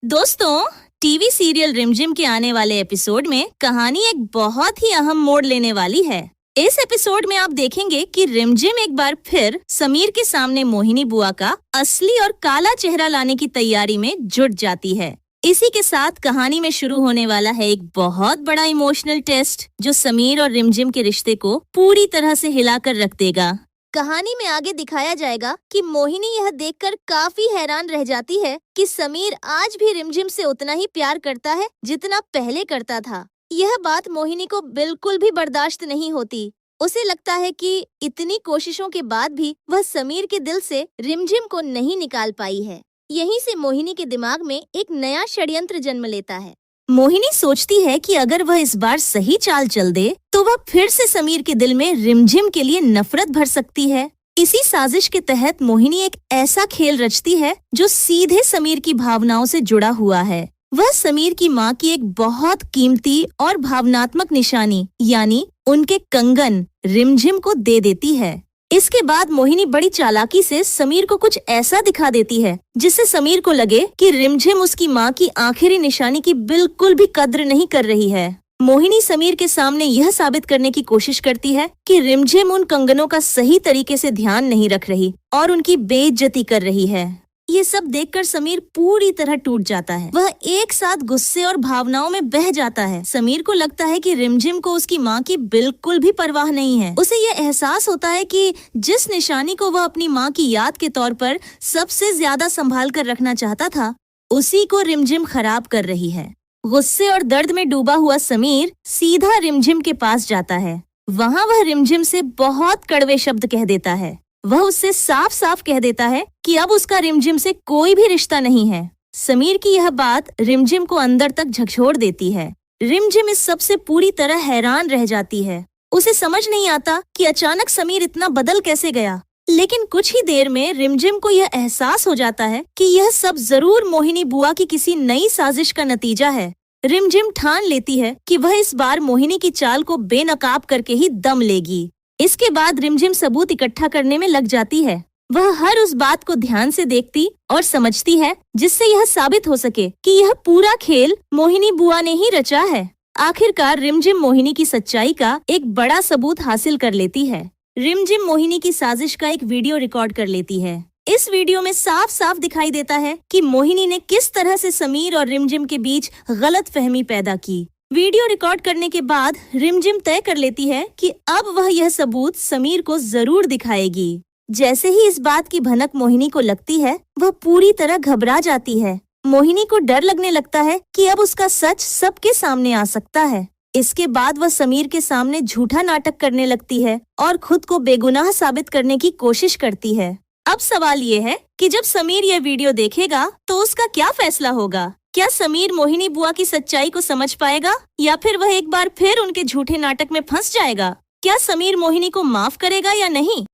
दोस्तों, TV serial रिमझिम के आने वाले एपिसोड में कहानी एक बहुत ही अहम मोड़ लेने वाली है। इस एपिसोड में आप देखेंगे कि रिमझिम एक बार फिर समीर के सामने मोहिनी बुआ का असली और काला चेहरा लाने की तैयारी में जुट जाती है। इसी के साथ कहानी में शुरू होने वाला है एक बहुत बड़ा इमोशनल टेस्ट जो समीर और रिमझिम के रिश्ते को पूरी तरह से हिलाकर रख देगा। कहानी में आगे दिखाया जाएगा कि मोहिनी यह देखकर काफी हैरान रह जाती है कि समीर आज भी रिमझिम से उतना ही प्यार करता है जितना पहले करता था। यह बात मोहिनी को बिल्कुल भी बर्दाश्त नहीं होती। उसे लगता है कि इतनी कोशिशों के बाद भी वह समीर के दिल से रिमझिम को नहीं निकाल पाई है। यहीं से मोहिनी के दिमाग में एक नया षड्यंत्र जन्म लेता है। मोहिनी सोचती है कि अगर वह इस बार सही चाल चल दे तो वह फिर से समीर के दिल में रिमझिम के लिए नफरत भर सकती है। इसी साजिश के तहत मोहिनी एक ऐसा खेल रचती है जो सीधे समीर की भावनाओं से जुड़ा हुआ है। वह समीर की माँ की एक बहुत कीमती और भावनात्मक निशानी यानी उनके कंगन रिमझिम को दे देती है। इसके बाद मोहिनी बड़ी चालाकी से समीर को कुछ ऐसा दिखा देती है जिससे समीर को लगे कि रिमझिम उसकी माँ की आखिरी निशानी की बिल्कुल भी कद्र नहीं कर रही है। मोहिनी समीर के सामने यह साबित करने की कोशिश करती है कि रिमझिम उन कंगनों का सही तरीके से ध्यान नहीं रख रही और उनकी बेइज्जती कर रही है। ये सब देखकर समीर पूरी तरह टूट जाता है। वह एक साथ गुस्से और भावनाओं में बह जाता है। समीर को लगता है कि रिमझिम को उसकी माँ की बिल्कुल भी परवाह नहीं है। उसे ये एहसास होता है कि जिस निशानी को वह अपनी माँ की याद के तौर पर सबसे ज्यादा संभाल कर रखना चाहता था, उसी को रिमझिम खराब कर रही है। गुस्से और दर्द में डूबा हुआ समीर सीधा रिमझिम के पास जाता है। वहाँ वह रिमझिम से बहुत कड़वे शब्द कह देता है। वह उससे साफ साफ कह देता है कि अब उसका रिमझिम से कोई भी रिश्ता नहीं है। समीर की यह बात रिमझिम को अंदर तक झकझोर देती है। रिमझिम इस सब से पूरी तरह हैरान रह जाती है। उसे समझ नहीं आता कि अचानक समीर इतना बदल कैसे गया। लेकिन कुछ ही देर में रिमझिम को यह एहसास हो जाता है कि यह सब जरूर मोहिनी बुआ की किसी नई साजिश का नतीजा है। रिमझिम ठान लेती है कि वह इस बार मोहिनी की चाल को बेनकाब करके ही दम लेगी। इसके बाद रिमझिम सबूत इकट्ठा करने में लग जाती है। वह हर उस बात को ध्यान से देखती और समझती है जिससे यह साबित हो सके कि यह पूरा खेल मोहिनी बुआ ने ही रचा है। आखिरकार रिमझिम मोहिनी की सच्चाई का एक बड़ा सबूत हासिल कर लेती है। रिमझिम मोहिनी की साजिश का एक वीडियो रिकॉर्ड कर लेती है। इस वीडियो में साफ साफ दिखाई देता है कि मोहिनी ने किस तरह से समीर और रिमझिम के बीच गलतफहमी पैदा की। वीडियो रिकॉर्ड करने के बाद रिमझिम तय कर लेती है कि अब वह यह सबूत समीर को जरूर दिखाएगी। जैसे ही इस बात की भनक मोहिनी को लगती है, वह पूरी तरह घबरा जाती है। मोहिनी को डर लगने लगता है कि अब उसका सच सबके सामने आ सकता है। इसके बाद वह समीर के सामने झूठा नाटक करने लगती है और खुद को बेगुनाह साबित करने की कोशिश करती है। अब सवाल ये है कि जब समीर यह वीडियो देखेगा तो उसका क्या फैसला होगा? क्या समीर मोहिनी बुआ की सच्चाई को समझ पाएगा या फिर वह एक बार फिर उनके झूठे नाटक में फंस जाएगा? क्या समीर मोहिनी को माफ करेगा या नहीं?